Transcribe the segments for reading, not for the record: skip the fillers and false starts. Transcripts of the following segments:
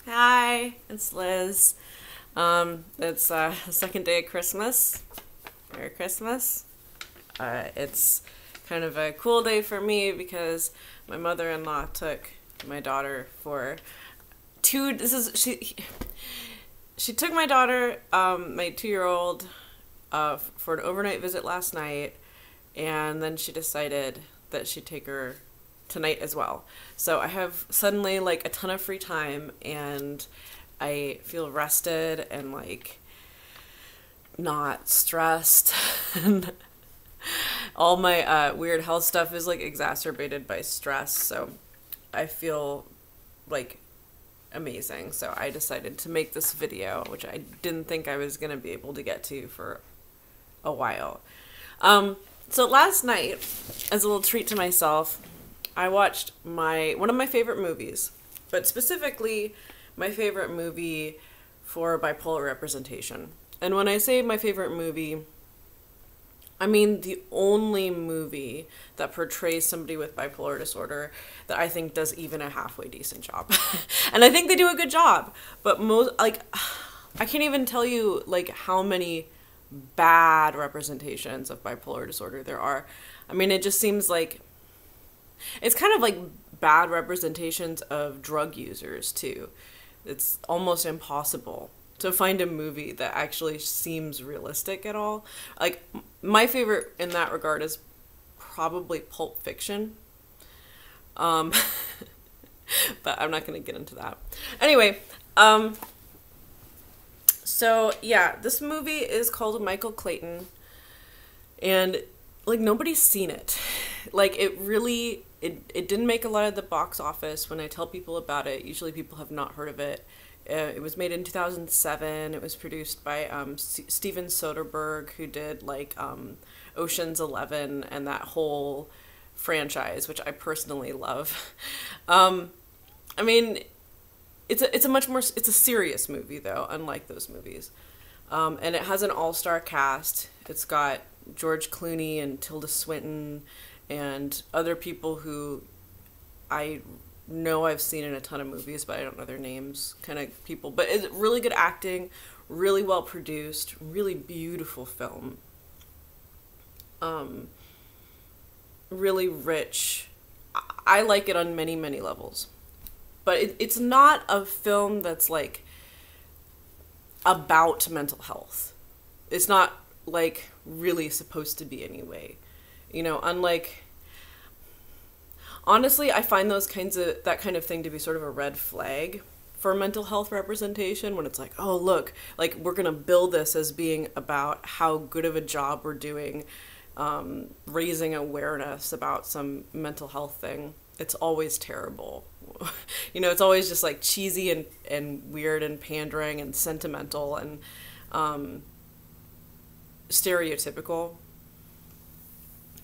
Hi, it's Liz. It's the second day of Christmas. Merry Christmas. It's kind of a cool day for me because my mother-in-law took my daughter for two. She took my daughter, my 2-year-old, for an overnight visit last night, and then she decided that she'd take her tonight as well. So I have suddenly like a ton of free time and I feel rested and like not stressed and all my weird health stuff is like exacerbated by stress. So I feel like amazing. So I decided to make this video, which I didn't think I was going to be able to get to for a while. So last night, as a little treat to myself, I watched one of my favorite movies, but specifically my favorite movie for bipolar representation. And when I say my favorite movie, I mean the only movie that portrays somebody with bipolar disorder that I think does even a halfway decent job. And I think they do a good job, but I can't even tell you like how many bad representations of bipolar disorder there are. I mean, it just seems like it's kind of like bad representations of drug users too. It's almost impossible to find a movie that actually seems realistic at all. Like my favorite in that regard is probably Pulp Fiction. But I'm not going to get into that. Anyway, so yeah, this movie is called Michael Clayton, and like nobody's seen it. Like it didn't make a lot of the box office. When I tell people about it, usually people have not heard of it. It was made in 2007. It was produced by Steven Soderbergh, who did like Ocean's 11 and that whole franchise, which I personally love. I mean, it's a serious movie though, unlike those movies. And it has an all-star cast. It's got George Clooney and Tilda Swinton and other people who I know I've seen in a ton of movies, but I don't know their names, kind of people. But it's really good acting, really well produced, really beautiful film. Really rich. I like it on many, many levels. But it's not a film that's like about mental health. It's not like really supposed to be anyway. You know, unlike, honestly, I find that kind of thing to be sort of a red flag for mental health representation, when it's like, oh, look, like we're going to build this as being about how good of a job we're doing, raising awareness about some mental health thing. It's always terrible. You know, it's always just like cheesy and weird and pandering and sentimental and stereotypical.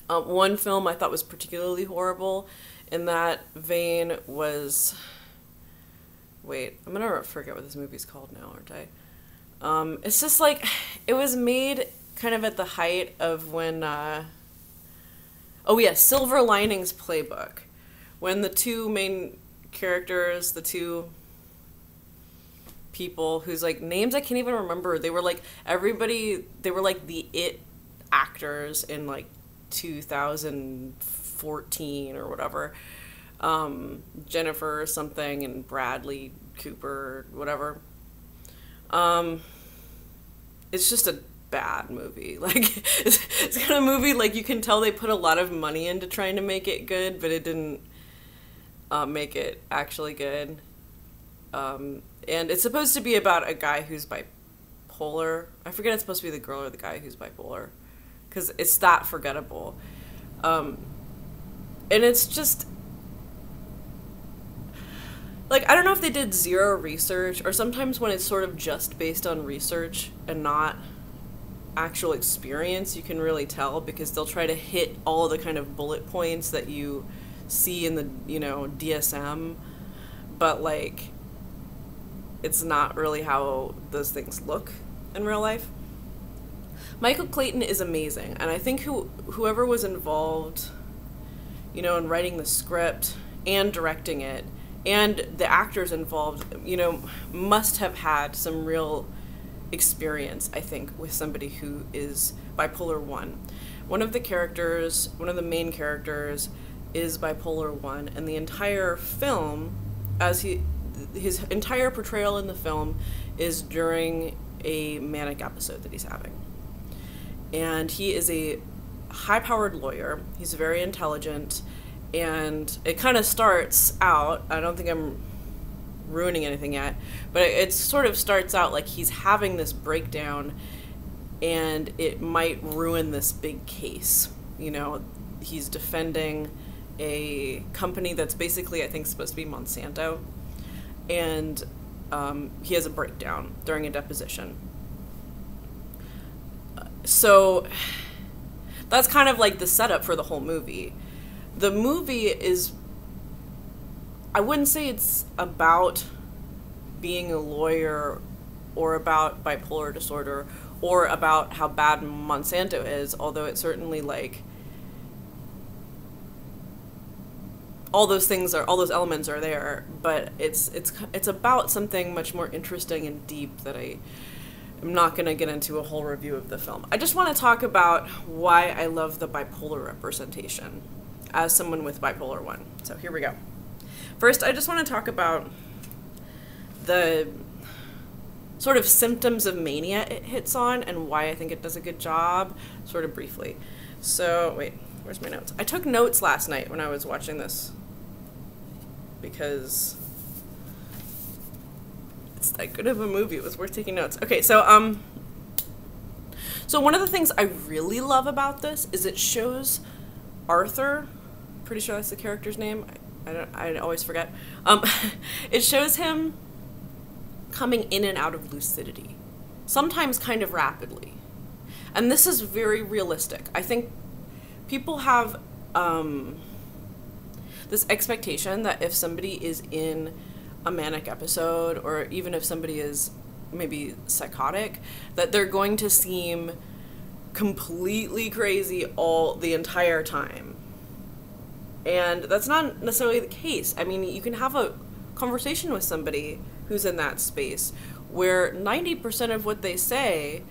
One film I thought was particularly horrible in that vein was, wait, I'm gonna forget what this movie's called now, aren't I? It's just like, it was made kind of at the height of when, oh yeah, Silver Linings Playbook. When the two main characters, the two people whose like names I can't even remember, they were like the it actors in like 2014 or whatever. Jennifer something and Bradley Cooper, whatever. It's just a bad movie. Like it's kind of a movie like you can tell they put a lot of money into trying to make it good, but it didn't make it actually good. And it's supposed to be about a guy who's bipolar. I forget it's supposed to be the girl or the guy who's bipolar, because it's that forgettable. And it's just like, I don't know if they did zero research, or sometimes when it's sort of just based on research and not actual experience, you can really tell, because they'll try to hit all the kind of bullet points that you see in the, you know, DSM, but like it's not really how those things look in real life. Michael Clayton is amazing, and I think whoever was involved, you know, in writing the script and directing it And the actors involved, you know, must have had some real experience, I think, with somebody who is bipolar 1. One of the main characters is bipolar 1, and the entire film, his entire portrayal in the film is during a manic episode that he's having. And he is a high-powered lawyer. He's very intelligent, and it kind of starts out, I don't think I'm ruining anything yet, but it sort of starts out like he's having this breakdown, and it might ruin this big case. You know, he's defending a company that's basically, I think, supposed to be Monsanto, and he has a breakdown during a deposition. So that's kind of like the setup for the whole movie. The movie is, I wouldn't say it's about being a lawyer or about bipolar disorder or about how bad Monsanto is, although it certainly, like, all those elements are there, but it's about something much more interesting and deep that I'm not going to get into a whole review of the film. I just want to talk about why I love the bipolar representation as someone with bipolar 1. So here we go. First, I just want to talk about the sort of symptoms of mania it hits on and why I think it does a good job, sort of briefly. So, wait, where's my notes? I took notes last night when I was watching this because it's that good of a movie. It was worth taking notes. Okay, so one of the things I really love about this is it shows Arthur, pretty sure that's the character's name, I always forget. It shows him coming in and out of lucidity, sometimes kind of rapidly. And this is very realistic. I think people have this expectation that if somebody is in a manic episode, or even if somebody is maybe psychotic, that they're going to seem completely crazy the entire time. And that's not necessarily the case. I mean, you can have a conversation with somebody who's in that space where 90% of what they say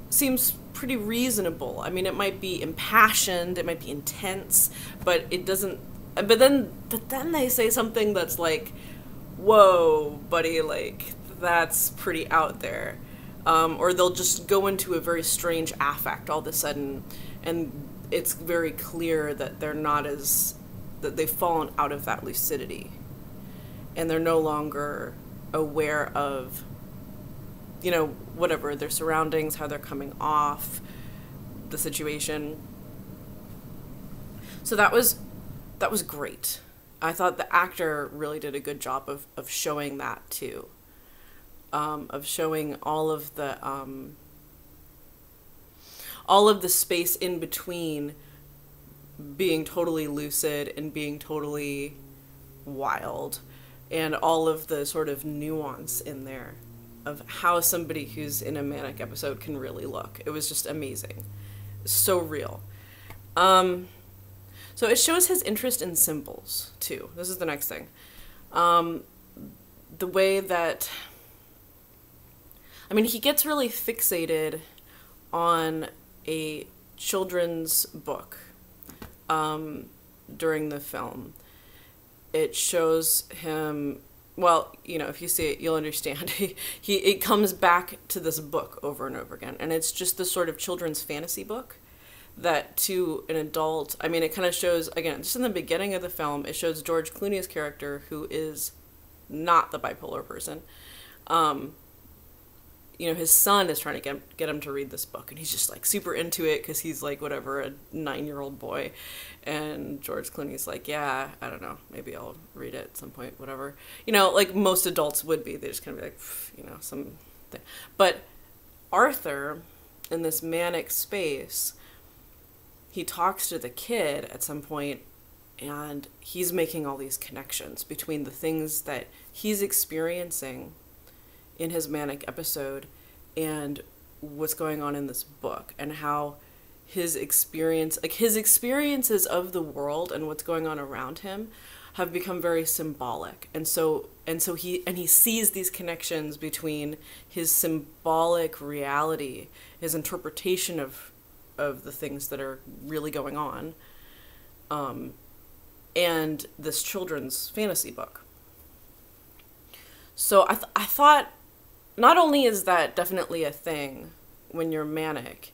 seems pretty reasonable. I mean, it might be impassioned, it might be intense, but it doesn't, but then they say something that's like, whoa, buddy, like, that's pretty out there. Or they'll just go into a very strange affect all of a sudden, and it's very clear that that they've fallen out of that lucidity, and they're no longer aware of, you know, whatever, their surroundings, how they're coming off the situation. So that was great. I thought the actor really did a good job of showing that too. Of showing all of the space in between being totally lucid and being totally wild, and all of the sort of nuance in there of how somebody who's in a manic episode can really look. It was just amazing. So real. So it shows his interest in symbols, too. This is the next thing. The way that, I mean, he gets really fixated on a children's book during the film. It shows him, well, you know, if you see it, you'll understand. It comes back to this book over and over again, and it's just this sort of children's fantasy book that to an adult, I mean, it kind of shows, again, just in the beginning of the film, it shows George Clooney's character, who is not the bipolar person. You know, his son is trying to get him to read this book, and he's just like super into it because he's like, whatever, a 9-year-old boy. And George Clooney's like, yeah, I don't know, maybe I'll read it at some point, whatever. You know, like most adults would be. They're just kind of be like, you know, something. But Arthur, in this manic space, he talks to the kid at some point, and he's making all these connections between the things that he's experiencing in his manic episode and what's going on in this book, and how his experiences of the world and what's going on around him, have become very symbolic. And so he sees these connections between his symbolic reality, his interpretation of the things that are really going on, and this children's fantasy book. So I thought, not only is that definitely a thing when you're manic,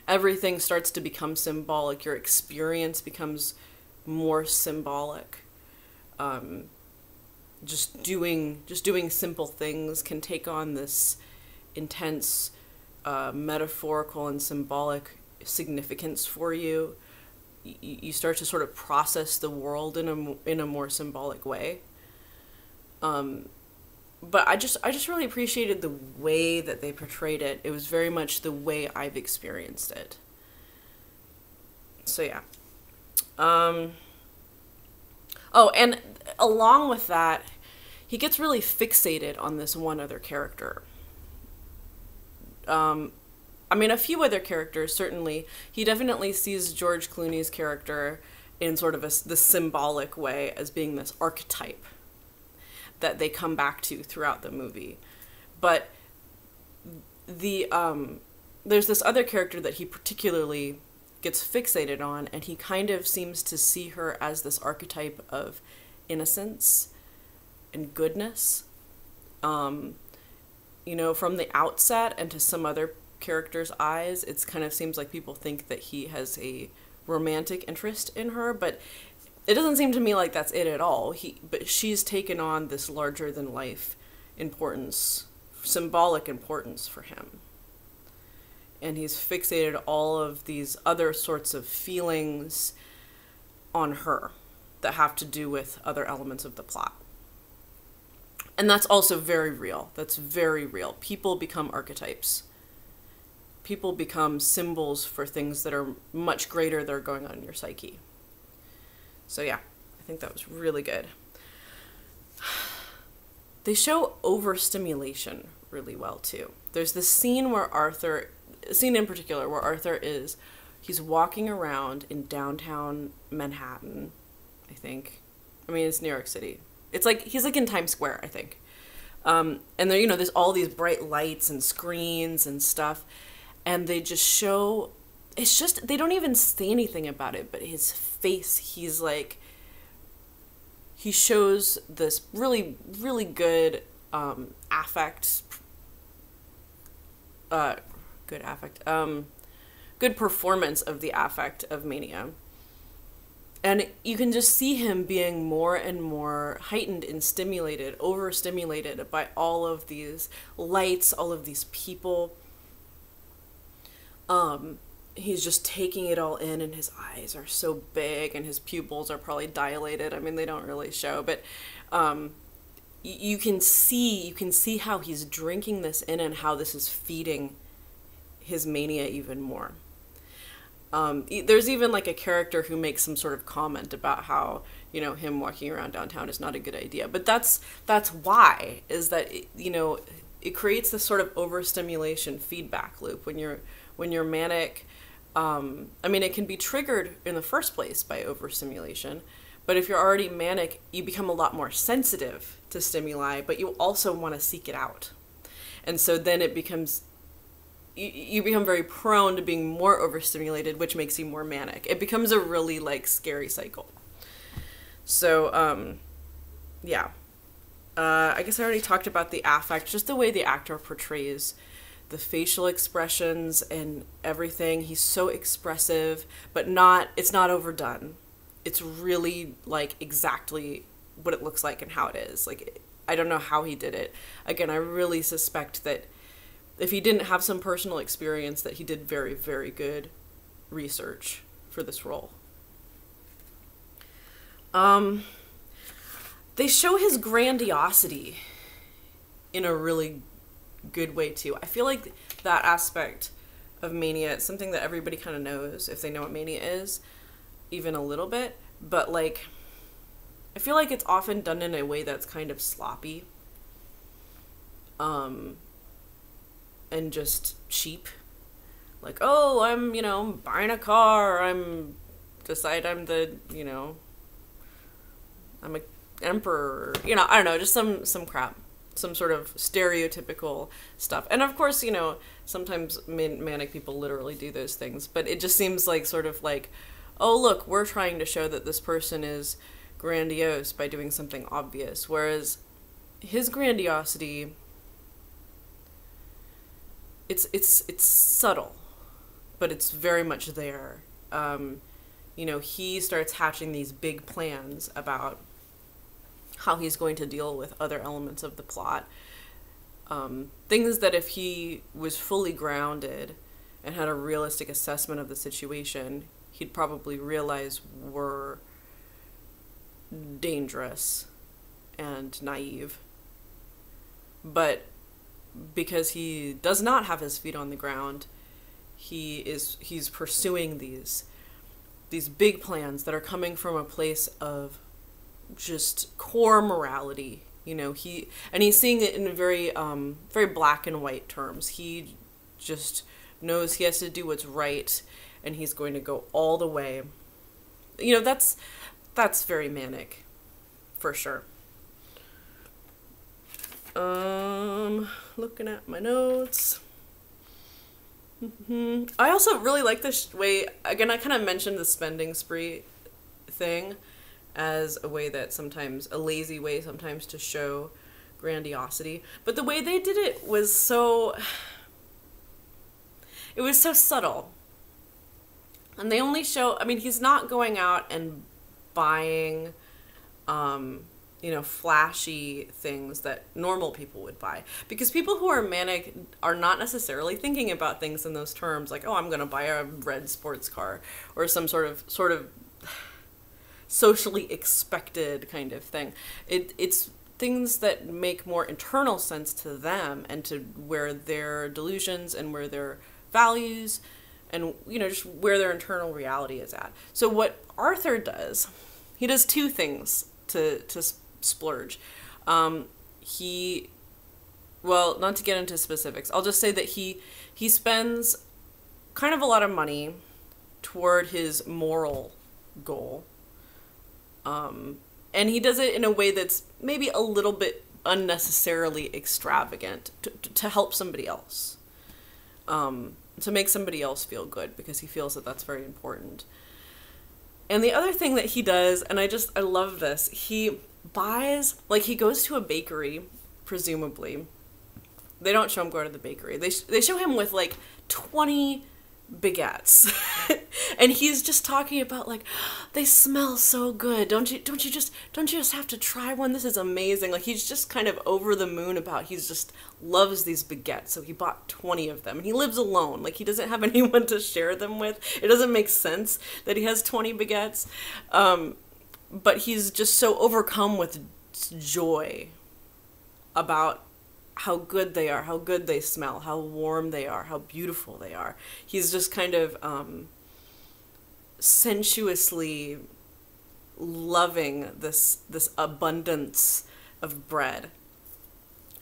everything starts to become symbolic. Your experience becomes more symbolic. Just doing simple things can take on this intense metaphorical and symbolic significance for you. You start to sort of process the world in a more symbolic way. But I just really appreciated the way that they portrayed it. It was very much the way I've experienced it. So yeah. Oh, and along with that, he gets really fixated on this one other character. A few other characters, certainly. He definitely sees George Clooney's character in sort of the symbolic way as being this archetype that they come back to throughout the movie. But there's this other character that he particularly gets fixated on, and he kind of seems to see her as this archetype of innocence and goodness. From the outset and to some other characters' eyes, it kind of seems like people think that he has a romantic interest in her, but it doesn't seem to me like that's it at all. But she's taken on this larger than life importance, symbolic importance for him. And he's fixated all of these other sorts of feelings on her that have to do with other elements of the plot. And that's also very real. That's very real. People become archetypes. People become symbols for things that are much greater that are going on in your psyche. So yeah, I think that was really good. They show overstimulation really well too. There's this scene in particular where Arthur he's walking around in downtown Manhattan, I think. It's New York City. It's like, he's like in Times Square, I think. And there, there's all these bright lights and screens and stuff. And they just show, they don't even say anything about it, but his face, he shows this really, really good affect, good performance of the affect of mania. And you can just see him being more and more heightened and stimulated, overstimulated by all of these lights, all of these people. He's just taking it all in, and his eyes are so big, and his pupils are probably dilated. They don't really show, but you can see how he's drinking this in and how this is feeding his mania even more. There's even like a character who makes some sort of comment about how, him walking around downtown is not a good idea. But that's why, is that, it creates this sort of overstimulation feedback loop when you're manic. It can be triggered in the first place by overstimulation, but if you're already manic, you become a lot more sensitive to stimuli, but you also want to seek it out. And so then it becomes, you become very prone to being more overstimulated, which makes you more manic. It becomes a really scary cycle. So, yeah. I guess I already talked about the affect, just the way the actor portrays the facial expressions and everything. He's so expressive, but it's not overdone. It's really exactly what it looks like and how it is. I don't know how he did it. Again, I really suspect that if he didn't have some personal experience, that he did very, very good research for this role. They show his grandiosity in a really good way too. I feel like that aspect of mania is something that everybody kind of knows if they know what mania is, even a little bit, but I feel like it's often done in a way that's kind of sloppy. And just cheap. I'm, buying a car, I'm the, I'm a emperor, you know, I don't know, just some crap, some sort of stereotypical stuff. And of course, you know, sometimes manic people literally do those things, but it just seems like sort of like, oh, look, we're trying to show that this person is grandiose by doing something obvious, whereas his grandiosity, it's subtle, but it's very much there. You know, he starts hatching these big plans about how he's going to deal with other elements of the plot. Things that if he was fully grounded and had a realistic assessment of the situation, he'd probably realize were dangerous and naive. But because he does not have his feet on the ground, he's pursuing these big plans that are coming from a place of just core morality. You know, he's seeing it in very very black and white terms. He just knows he has to do what's right, and he's going to go all the way. You know, that's very manic, for sure. Looking at my notes. I also really like this way, again, I kind of mentioned the spending spree thing as a way that sometimes, a lazy way sometimes to show grandiosity. But the way they did it was it was so subtle. And they only show, I mean, he's not going out and buying, you know, flashy things that normal people would buy. Because people who are manic are not necessarily thinking about things in those terms, like, oh, I'm going to buy a red sports car, or some sort of socially expected kind of thing. It's things that make more internal sense to them, and to where their delusions and where their values and, you know, just where their internal reality is at. So what Arthur does, he does two things to splurge. Well, not to get into specifics, I'll just say that he spends kind of a lot of money toward his moral goal. And he does it in a way that's maybe a little bit unnecessarily extravagant to help somebody else. To make somebody else feel good, because he feels that that's very important. And the other thing that he does, and I love this, he buys, like, he goes to a bakery, presumably. They don't show him go to the bakery. They show him with, like, 20 baguettes. And he's just talking about, like, they smell so good. Don't you just have to try one? This is amazing. Like, he's just kind of over the moon about, he just loves these baguettes. So he bought 20 of them, and he lives alone. Like, he doesn't have anyone to share them with. It doesn't make sense that he has 20 baguettes. But he's just so overcome with joy about how good they are, how good they smell, how warm they are, how beautiful they are. He's just kind of sensuously loving this abundance of bread.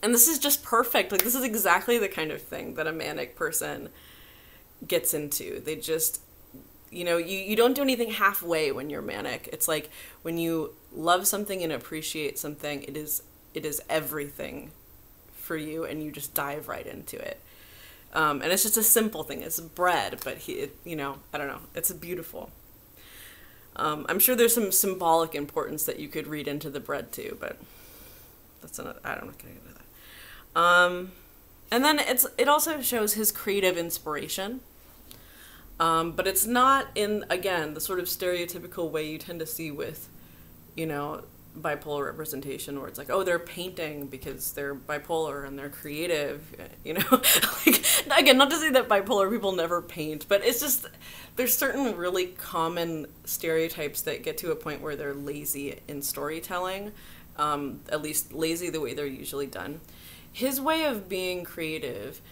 And this is just perfect. Like, this is exactly the kind of thing that a manic person gets into. They just, you know, you don't do anything halfway when you're manic. It's like when you love something and appreciate something, it is everything for you, and you just dive right into it. And it's just a simple thing. It's bread, but you know, I don't know. It's beautiful. I'm sure there's some symbolic importance that you could read into the bread too, but that's another. I'm not gonna get into that. And then it also shows his creative inspiration. But it's not in, again, the sort of stereotypical way you tend to see with, you know, bipolar representation, where it's like, oh, they're painting because they're bipolar and they're creative, you know. Like, again, not to say that bipolar people never paint, but it's just, there's certain really common stereotypes that get to a point where they're lazy in storytelling, at least lazy the way they're usually done. His way of being creative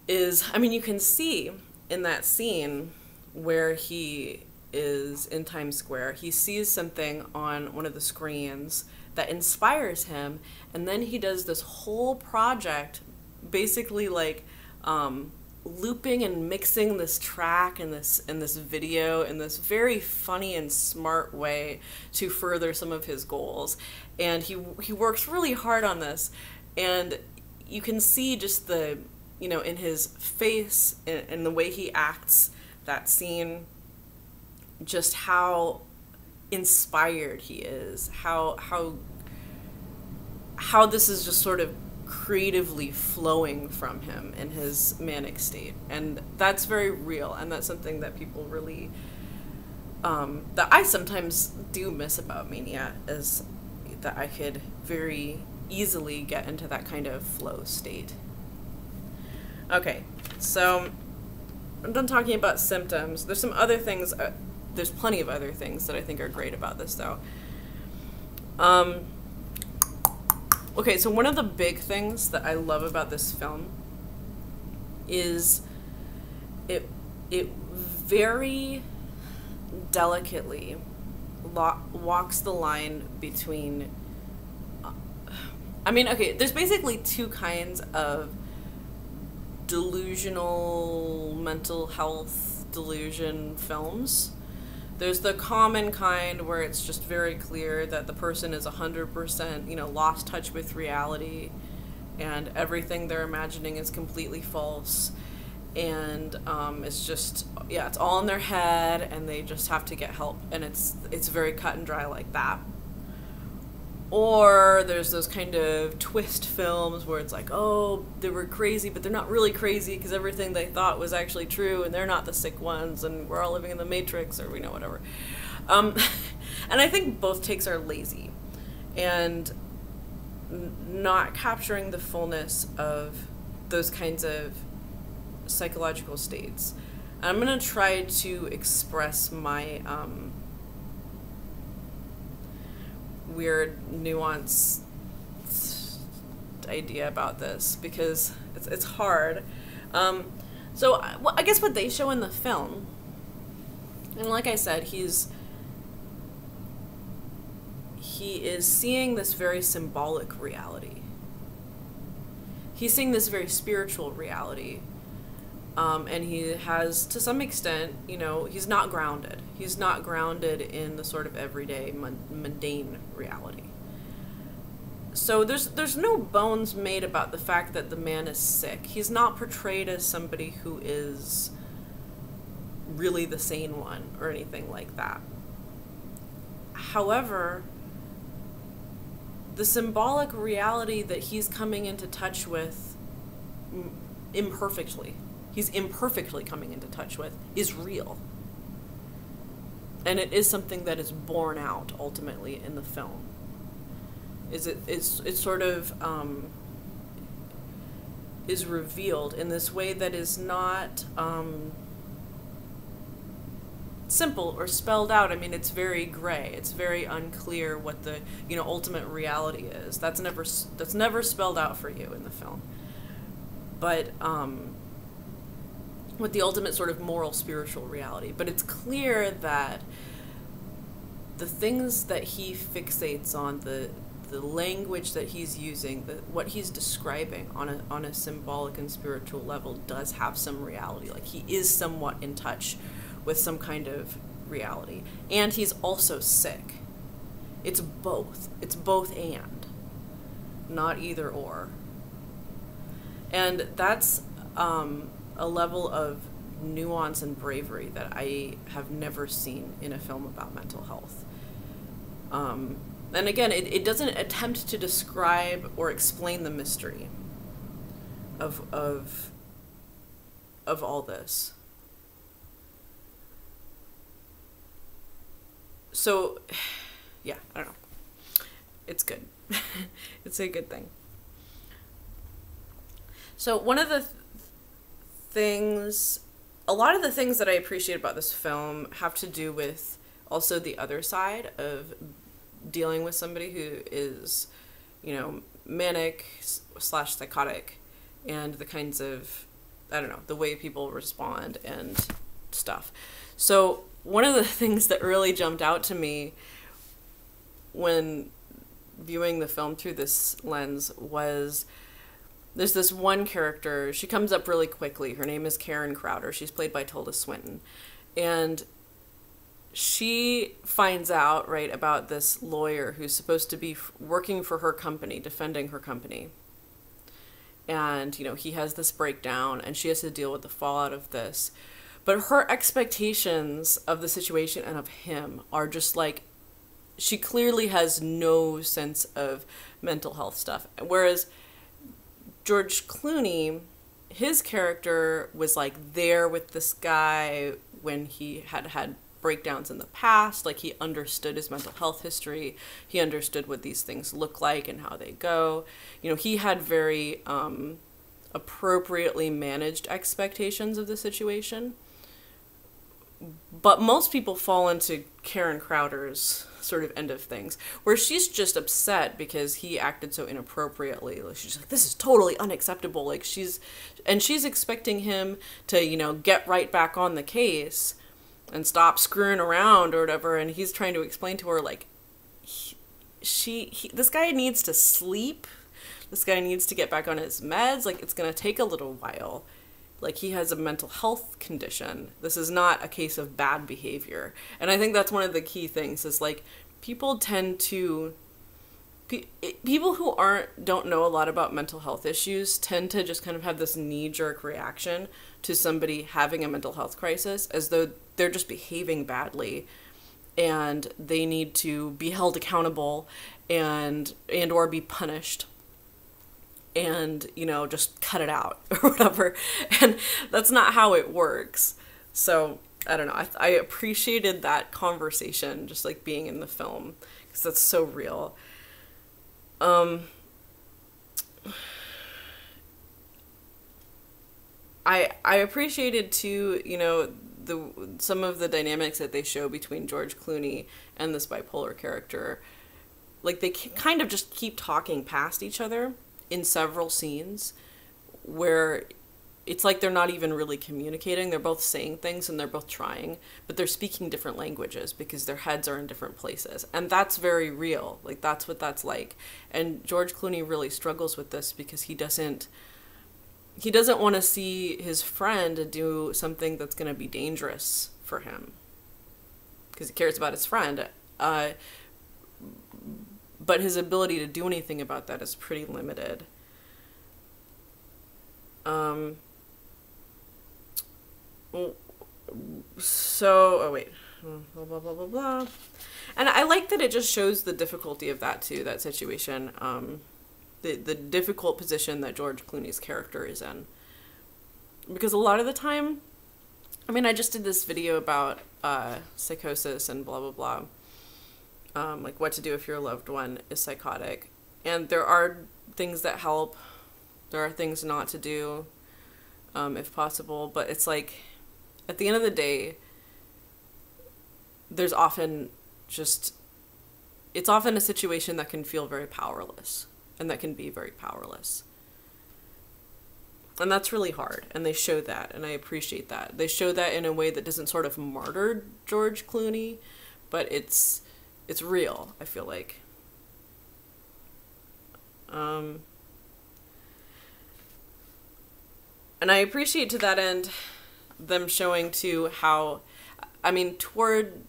is, I mean, you can see in that scene where he is in Times Square, he sees something on one of the screens that inspires him, and then he does this whole project, basically like looping and mixing this track and this video in this very funny and smart way to further some of his goals. And he works really hard on this, and you can see just the, you know, in his face and the way he acts that scene, just how inspired he is, how this is just sort of creatively flowing from him in his manic state. And that's very real, and that's something that people really that I sometimes do miss about mania, is that I could very easily get into that kind of flow state. Okay, so I'm done talking about symptoms. There's some other things, there's plenty of other things that I think are great about this, though. Okay, so one of the big things that I love about this film is it very delicately walks the line between, I mean, okay, there's basically two kinds of delusional mental health delusion films. There's the common kind where it's just very clear that the person is 100%, you know, lost touch with reality, and everything they're imagining is completely false, and it's just, yeah, it's all in their head, and they just have to get help, and it's very cut and dry like that. Or there's those kind of twist films where it's like, oh, they were crazy, but they're not really crazy because everything they thought was actually true, and they're not the sick ones, and we're all living in the Matrix, or we know whatever. And I think both takes are lazy and not capturing the fullness of those kinds of psychological states. I'm going to try to express my weird nuance idea about this, because it's hard. So I guess what they show in the film, and like I said, he is seeing this very symbolic reality. He's seeing this very spiritual reality. And he has, to some extent, you know, he's not grounded. He's not grounded in the sort of everyday, mundane reality. So there's no bones made about the fact that the man is sick. He's not portrayed as somebody who is really the sane one or anything like that. However, the symbolic reality that he's coming into touch with imperfectly, he's imperfectly coming into touch with, is real. And it is something that is borne out ultimately in the film. It's sort of is revealed in this way that is not simple or spelled out. I mean, it's very gray. It's very unclear what the, you know, ultimate reality is. That's never spelled out for you in the film. But what the ultimate sort of moral spiritual reality. But it's clear that the things that he fixates on, the language that he's using, what he's describing on a symbolic and spiritual level does have some reality. Like, he is somewhat in touch with some kind of reality. And he's also sick. It's both. It's both and, not either or. And that's a level of nuance and bravery that I have never seen in a film about mental health. And again, it doesn't attempt to describe or explain the mystery of all this. So, yeah, I don't know. It's good. It's a good thing. So one of the things, a lot of the things that I appreciate about this film have to do with also the other side of dealing with somebody who is, you know, manic / psychotic, and the kinds of, I don't know, the way people respond and stuff. So one of the things that really jumped out to me when viewing the film through this lens was there's this one character, she comes up really quickly. Her name is Karen Crowder. She's played by Tilda Swinton. And she finds out, right, about this lawyer who's supposed to be working for her company, defending her company. And, you know, he has this breakdown and she has to deal with the fallout of this. But her expectations of the situation and of him are just like, she clearly has no sense of mental health stuff. Whereas George Clooney, his character was like there with this guy when he had breakdowns in the past. Like, he understood his mental health history. He understood what these things look like and how they go. You know, he had very appropriately managed expectations of the situation. But most people fall into Karen Crowder's sort of end of things, where she's just upset because he acted so inappropriately. Like, she's like, this is totally unacceptable. Like, she's expecting him to, you know, get right back on the case and stop screwing around or whatever. And he's trying to explain to her, like, this guy needs to sleep. This guy needs to get back on his meds. Like, it's going to take a little while. Like, he has a mental health condition. This is not a case of bad behavior. And I think that's one of the key things is, like, people tend to, people who don't know a lot about mental health issues tend to just kind of have this knee-jerk reaction to somebody having a mental health crisis as though they're just behaving badly and they need to be held accountable and or be punished. And, you know, just cut it out or whatever. And that's not how it works. So, I don't know. I appreciated that conversation, just like being in the film, because that's so real. I appreciated too, you know, some of the dynamics that they show between George Clooney and this bipolar character. Like, they kind of just keep talking past each other in several scenes where it's like they're not even really communicating. They're both saying things and they're both trying, but they're speaking different languages because their heads are in different places. And that's very real. Like, that's what that's like. And George Clooney really struggles with this because he doesn't want to see his friend do something that's going to be dangerous for him because he cares about his friend. But his ability to do anything about that is pretty limited. Blah, blah, blah, blah, blah. And I like that it just shows the difficulty of that too, that situation. The difficult position that George Clooney's character is in. Because a lot of the time, I mean, I just did this video about psychosis and blah, blah, blah. Like what to do if your loved one is psychotic. And there are things that help. There are things not to do, if possible. But it's like, at the end of the day, it's often a situation that can feel very powerless. And that can be very powerless. And that's really hard. And they show that. And I appreciate that. They show that in a way that doesn't sort of martyr George Clooney. But it's real, I feel like. And I appreciate to that end them showing too how, I mean, toward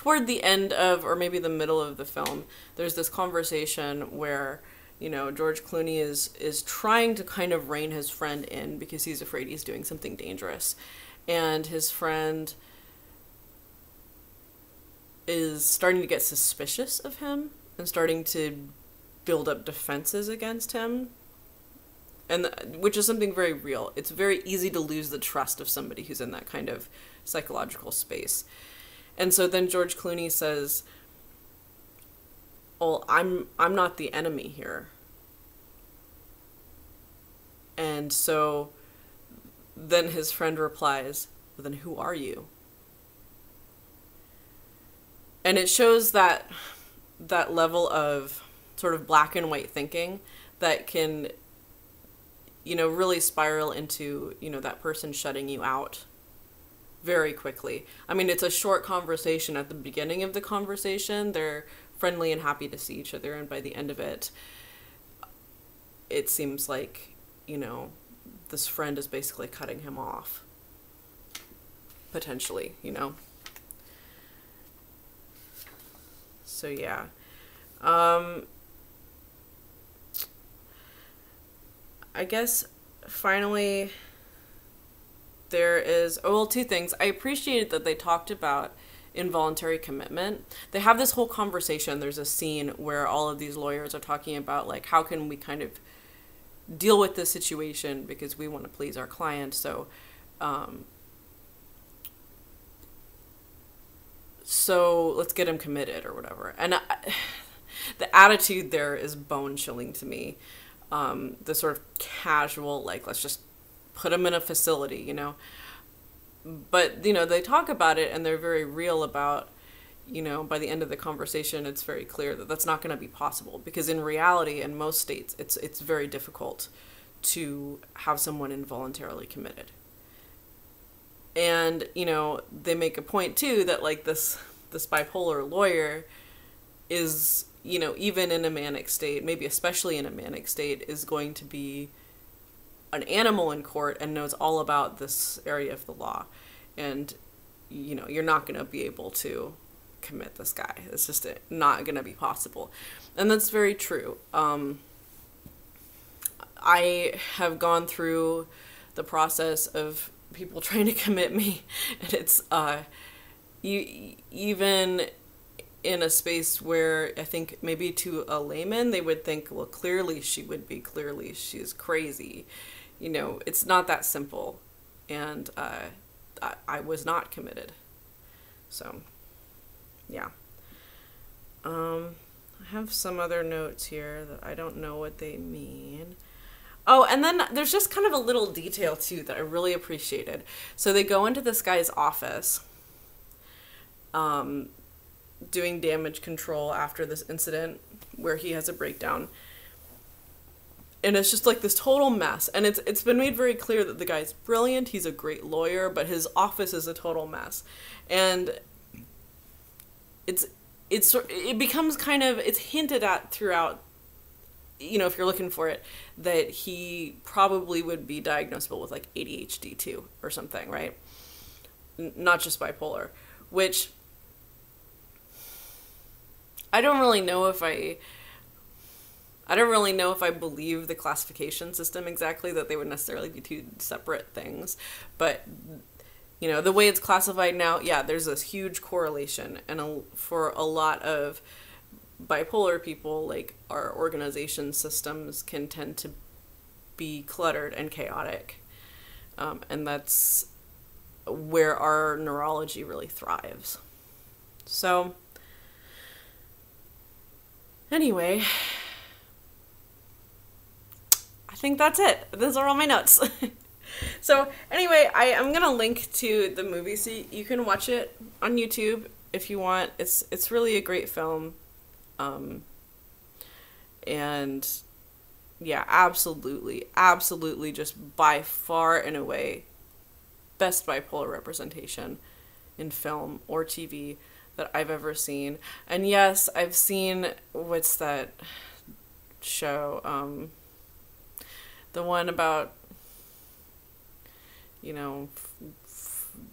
the end of, or maybe the middle of the film, there's this conversation where, you know, George Clooney is trying to kind of rein his friend in because he's afraid he's doing something dangerous. And his friend is starting to get suspicious of him and starting to build up defenses against him, and which is something very real. It's very easy to lose the trust of somebody who's in that kind of psychological space. And so then George Clooney says, well, I'm not the enemy here. And so then his friend replies, well, then who are you? And it shows that level of sort of black and white thinking that can, you know, really spiral into, you know, that person shutting you out very quickly. I mean, it's a short conversation at the beginning of the conversation. They're friendly and happy to see each other, and by the end of it, it seems like, you know, this friend is basically cutting him off. Potentially, you know? So, yeah. I guess finally there is, oh, well, two things. I appreciated that they talked about involuntary commitment. They have this whole conversation. There's a scene where all of these lawyers are talking about, like, how can we kind of deal with this situation because we want to please our client. So let's get him committed or whatever. And the attitude there is bone chilling to me. The sort of casual, like, let's just put him in a facility, you know. But, you know, they talk about it and they're very real about, you know, by the end of the conversation, it's very clear that that's not going to be possible. Because in reality, in most states, it's very difficult to have someone involuntarily committed. And, you know, they make a point, too, that, like, this bipolar lawyer is, you know, even in a manic state, maybe especially in a manic state, is going to be an animal in court and knows all about this area of the law. And, you know, you're not going to be able to commit this guy. It's just not going to be possible. And that's very true. I have gone through the process of people trying to commit me, and it's even in a space where I think maybe to a layman they would think, well, clearly she's crazy, you know. It's not that simple. And I was not committed. So yeah. I have some other notes here that I don't know what they mean. Oh, and then there's just kind of a little detail, too, that I really appreciated. So they go into this guy's office, doing damage control after this incident where he has a breakdown. And it's just like this total mess. And it's been made very clear that the guy's brilliant, he's a great lawyer, but his office is a total mess. And it becomes kind of, it's hinted at throughout, you know, if you're looking for it, that he probably would be diagnosable with, like, ADHD too, or something, right? Not just bipolar, which I don't really know if I believe the classification system exactly, that they would necessarily be two separate things. But, you know, the way it's classified now, yeah, there's this huge correlation. And for a lot of bipolar people, like, our organization systems can tend to be cluttered and chaotic. And that's where our neurology really thrives. So, anyway, I think that's it. Those are all my notes. So, anyway, I'm going to link to the movie so you can watch it on YouTube if you want. It's really a great film. And yeah, absolutely just by far and away best bipolar representation in film or TV that I've ever seen. And yes, I've seen, what's that show, the one about, you know,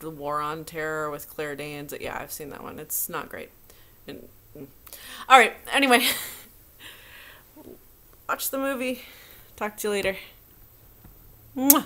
the War on Terror with Claire Danes. Yeah, I've seen that one. It's not great. And all right, anyway, watch the movie. Talk to you later. Mwah.